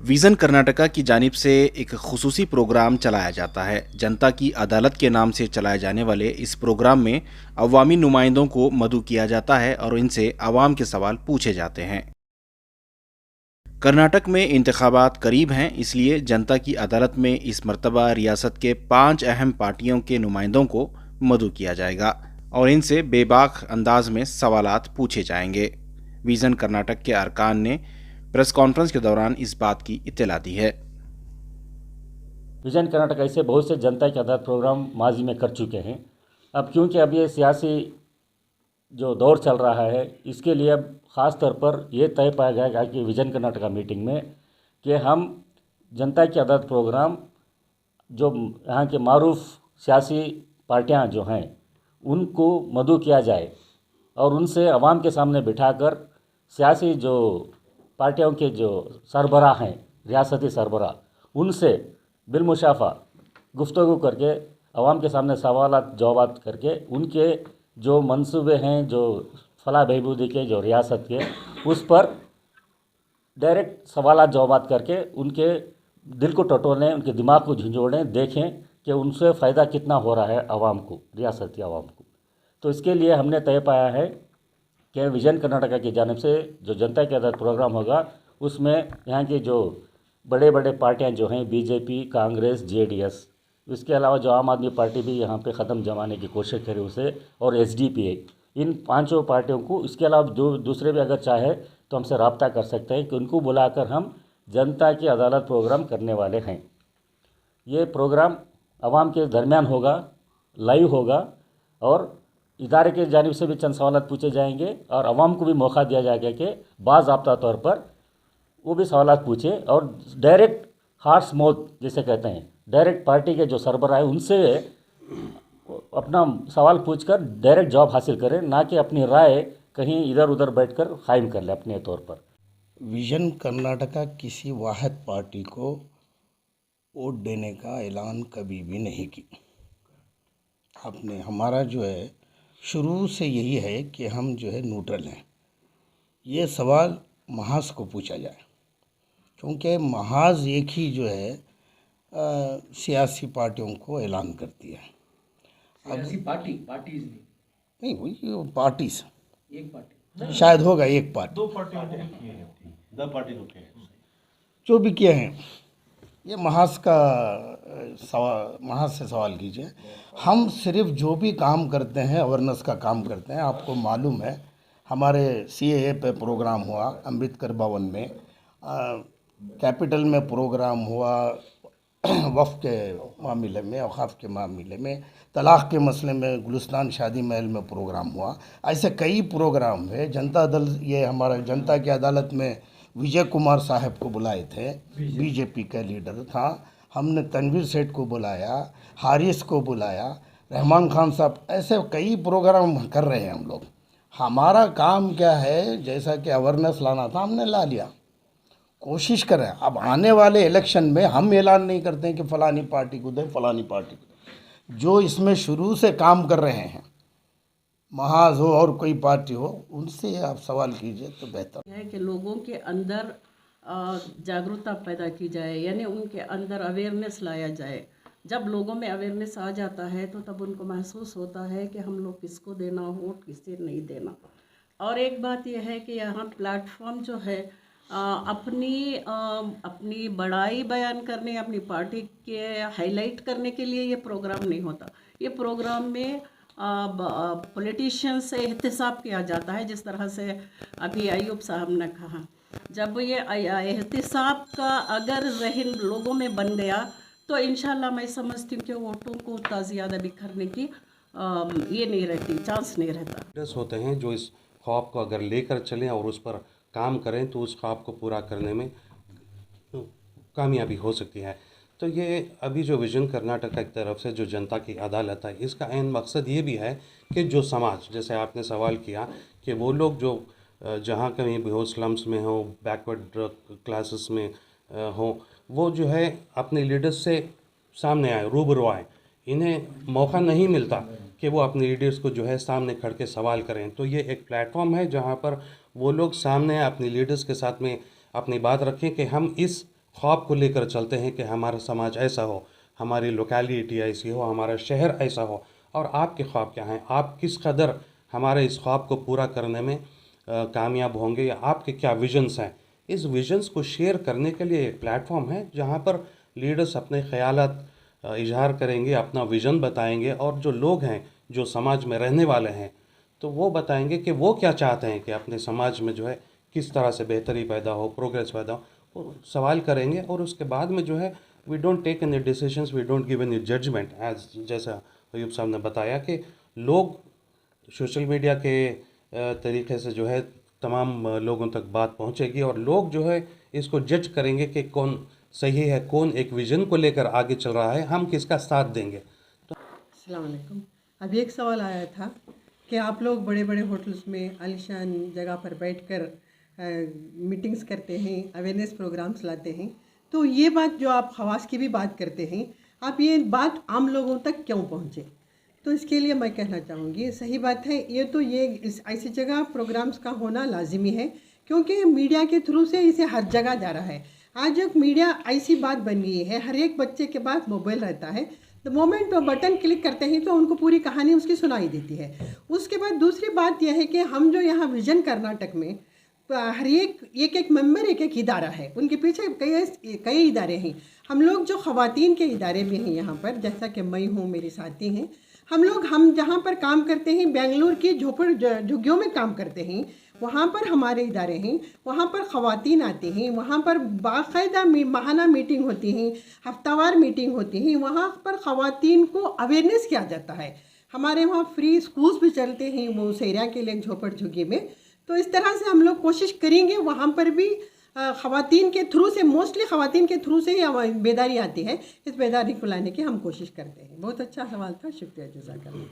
Vision Karnataka की जानिब से एक खुसूसी प्रोग्राम चलाया जाता है। जनता की अदालत के नाम से चलाए जाने वाले इस प्रोग्राम में अवामी नुमाइंदों को मदऊ किया जाता है और इनसे अवाम के सवाल पूछे जाते हैं। कर्नाटक में इंतखाबात करीब हैं, इसलिए जनता की अदालत में इस मरतबा रियासत के 5 अहम पार्टियों के नुमाइंदों को मदऊ किया जाएगा और इनसे बेबाक अंदाज में सवालात पूछे जाएंगे। विज़न कर्नाटक के अरकान ने प्रेस कॉन्फ्रेंस के दौरान इस बात की इत्तला दी है। विजन कर्नाटक ऐसे बहुत से जनता के आधार प्रोग्राम माजी में कर चुके हैं। अब क्योंकि अब ये सियासी जो दौर चल रहा है, इसके लिए अब ख़ास तौर पर यह तय पाया गया कि विजन कर्नाटका मीटिंग में कि हम जनता की आधार प्रोग्राम जो यहाँ के मारूफ सियासी पार्टियाँ जो हैं उनको मदऊ किया जाए और उनसे अवाम के सामने बिठाकर सियासी जो पार्टियों के जो सरबरा हैं, रियासती सरबरा, उनसे बिलमुशाफा गुफ्तगू करके अवाम के सामने सवालात जवाबात करके उनके जो मंसूबे हैं, जो फलाह बहबूदी के, जो रियासत के, उस पर डायरेक्ट सवालात जवाबात करके उनके दिल को टटोलें, उनके दिमाग को झंझोड़ें, देखें कि उनसे फ़ायदा कितना हो रहा है आवाम को, रियासती आवाम को। तो इसके लिए हमने तय पाया है कि विजन कर्नाटका की जानिब से जो जनता के आधार प्रोग्राम होगा उसमें यहाँ की जो बड़े बड़े पार्टियाँ जो हैं, बीजेपी, कांग्रेस, जेडीएस, इसके अलावा जो आम आदमी पार्टी भी यहाँ पे ख़त्म जमाने की कोशिश करे उसे, और एसडीपीए, इन पांचों पार्टियों को, इसके अलावा जो दूसरे भी अगर चाहे तो हमसे रब्ता कर सकते हैं कि उनको बुलाकर हम जनता की अदालत प्रोग्राम करने वाले हैं। ये प्रोग्राम आवाम के दरमियान होगा, लाइव होगा और इदारे के जानिब से भी चंद सवाल पूछे जाएंगे और आवाम को भी मौका दिया जाएगा कि बाज़ाब्ता तौर पर वो भी सवाल पूछे और डायरेक्ट हार्स माउथ जिसे कहते हैं, डायरेक्ट पार्टी के जो सरबराह है उनसे अपना सवाल पूछकर डायरेक्ट जवाब हासिल करें, ना कि अपनी राय कहीं इधर उधर बैठकर कायम कर ले अपने तौर पर। विजन कर्नाटका किसी वाहिद पार्टी को वोट देने का ऐलान कभी भी नहीं की। आपने हमारा जो है शुरू से यही है कि हम जो है न्यूट्रल हैं। ये सवाल महाज को पूछा जाए, क्योंकि महाज एक ही जो है सियासी पार्टियों को ऐलान करती है। सियासी पार्टीज नहीं, वही पार्टीज, एक पार्टी शायद होगा एक पार्टी, दो पार्टियों ने किए हैं, दो पार्टी होते हैं जो भी किए हैं। ये महाज का सवाल, महाज से सवाल कीजिए। हम सिर्फ जो भी काम करते हैं अवेयरनेस का काम करते हैं। आपको मालूम है हमारे सीएए पे प्रोग्राम हुआ, अम्बेडकर भवन में, कैपिटल में प्रोग्राम हुआ, वफ़ के मामले में, औक़ाफ़ के मामले में, तलाक़ के मसले में गुलिस्तान शादी महल में प्रोग्राम हुआ। ऐसे कई प्रोग्राम है। जनता दल, ये हमारा जनता की अदालत में विजय कुमार साहब को बुलाए थे, बीजेपी का लीडर था। हमने तनवीर सेठ को बुलाया, हारिस को बुलाया, रहमान खान साहब, ऐसे कई प्रोग्राम कर रहे हैं हम लोग। हमारा काम क्या है, जैसा कि अवेयरनेस लाना था हमने ला लिया, कोशिश करें। अब आने वाले इलेक्शन में हम ऐलान नहीं करते हैं कि फ़लानी पार्टी को दें, फ़लानी पार्टी को दें। जो इसमें शुरू से काम कर रहे हैं, महाज हो और कोई पार्टी हो, उनसे आप सवाल कीजिए तो बेहतर है कि लोगों के अंदर जागरूकता पैदा की जाए, यानी उनके अंदर अवेयरनेस लाया जाए। जब लोगों में अवेयरनेस आ जाता है तो तब उनको महसूस होता है कि हम लोग किसको देना, वोट किसे नहीं देना। और एक बात यह है कि यहाँ प्लेटफॉर्म जो है अपनी बड़ाई बयान करने, अपनी पार्टी के हाईलाइट करने के लिए ये प्रोग्राम नहीं होता। ये प्रोग्राम में पॉलिटिशियंस से एहतसाब किया जाता है, जिस तरह से अभी अयूब साहब ने कहा। जब ये एहतसाब का अगर ज़हन लोगों में बन गया तो इंशाल्लाह मैं समझती हूँ कि वोटों को उतना ज़्यादा बिखरने की ये नहीं रहती, चांस नहीं रहता। लीडर्स होते हैं जो इस ख्वाब को अगर लेकर चलें और उस पर काम करें तो उस ख्वाब को पूरा करने में कामयाबी हो सकती है। तो ये अभी जो विजन कर्नाटका की तरफ से जो जनता की अदालत है, इसका ऐन मकसद ये भी है कि जो समाज, जैसे आपने सवाल किया कि वो लोग जो जहाँ कहीं भी हो, स्लम्स में हो, बैकवर्ड क्लासेस में हो, वो जो है अपने लीडर्स से सामने आए, रूबरू आए। इन्हें मौका नहीं मिलता कि वो अपने लीडर्स को जो है सामने खड़ के सवाल करें। तो ये एक प्लेटफॉर्म है जहाँ पर वो लोग सामने अपने लीडर्स के साथ में अपनी बात रखें कि हम इस ख्वाब को लेकर चलते हैं कि हमारा समाज ऐसा हो, हमारी लोकेलिटी ऐसी हो, हमारा शहर ऐसा हो, और आपके ख्वाब क्या हैं, आप किस कदर हमारे इस ख्वाब को पूरा करने में कामयाब होंगे, या आपके क्या विजन्स हैं। इस विजन्स को शेयर करने के लिए एक प्लेटफॉर्म है जहाँ पर लीडर्स अपने ख्यालात इजहार करेंगे, अपना विज़न बताएंगे, और जो लोग हैं जो समाज में रहने वाले हैं तो वो बताएंगे कि वो क्या चाहते हैं कि अपने समाज में जो है किस तरह से बेहतरी पैदा हो, प्रोग्रेस पैदा हो, वो सवाल करेंगे। और उसके बाद में जो है we don't take any decisions, we don't give any judgement, as जैसा अयूब साहब ने बताया कि लोग सोशल मीडिया के तरीके से जो है तमाम लोगों तक बात पहुंचेगी, और लोग जो है इसको जज करेंगे कि कौन सही है, कौन एक विज़न को लेकर आगे चल रहा है, हम किसका साथ देंगे। अस्सलाम वालेकुम। अभी एक सवाल आया था कि आप लोग बड़े बड़े होटल्स में आलीशान जगह पर बैठकर मीटिंग्स करते हैं, अवेयरनेस प्रोग्राम्स लाते हैं, तो ये बात जो आप खवास की भी बात करते हैं, आप ये बात आम लोगों तक क्यों पहुँचे? तो इसके लिए मैं कहना चाहूँगी, सही बात है, ये तो ये इस ऐसी जगह प्रोग्राम्स का होना लाजिमी है, क्योंकि मीडिया के थ्रू से इसे हर जगह जा रहा है। आज एक मीडिया ऐसी बात बन गई है, हर एक बच्चे के पास मोबाइल रहता है, द मोमेंट वो बटन क्लिक करते हैं तो उनको पूरी कहानी उसकी सुनाई देती है। उसके बाद दूसरी बात यह है कि हम जो यहाँ विजन कर्नाटक में हर एक मेंबर एक इदारा है, उनके पीछे कई इदारे हैं। हम लोग जो ख़वातीन के इदारे भी हैं यहाँ पर, जैसा कि मैं हूँ, मेरे साथी हैं, हम जहाँ पर काम करते हैं, बेंगलुरु की झुग्गियों में काम करते हैं, वहाँ पर हमारे इदारे हैं, वहाँ पर ख़वातीन आते हैं, वहाँ पर बाकायदा माहाना मीटिंग होती हैं, हफ्तावार मीटिंग होती हैं, वहाँ पर ख़वातीन को अवेयरनेस किया जाता है। हमारे वहाँ फ्री स्कूल्स भी चलते हैं वो उस एरिया के लिए झोपड़ झुग्गी में। तो इस तरह से हम लोग कोशिश करेंगे वहाँ पर भी ख़वातीन के थ्रू से, मोस्टली ख़वातीन के थ्रू से ही बेदारी आती है, इस बेदारी को लाने की हम कोशिश करते हैं। बहुत अच्छा सवाल था, शुक्रिया, जज़ाकल्लाह।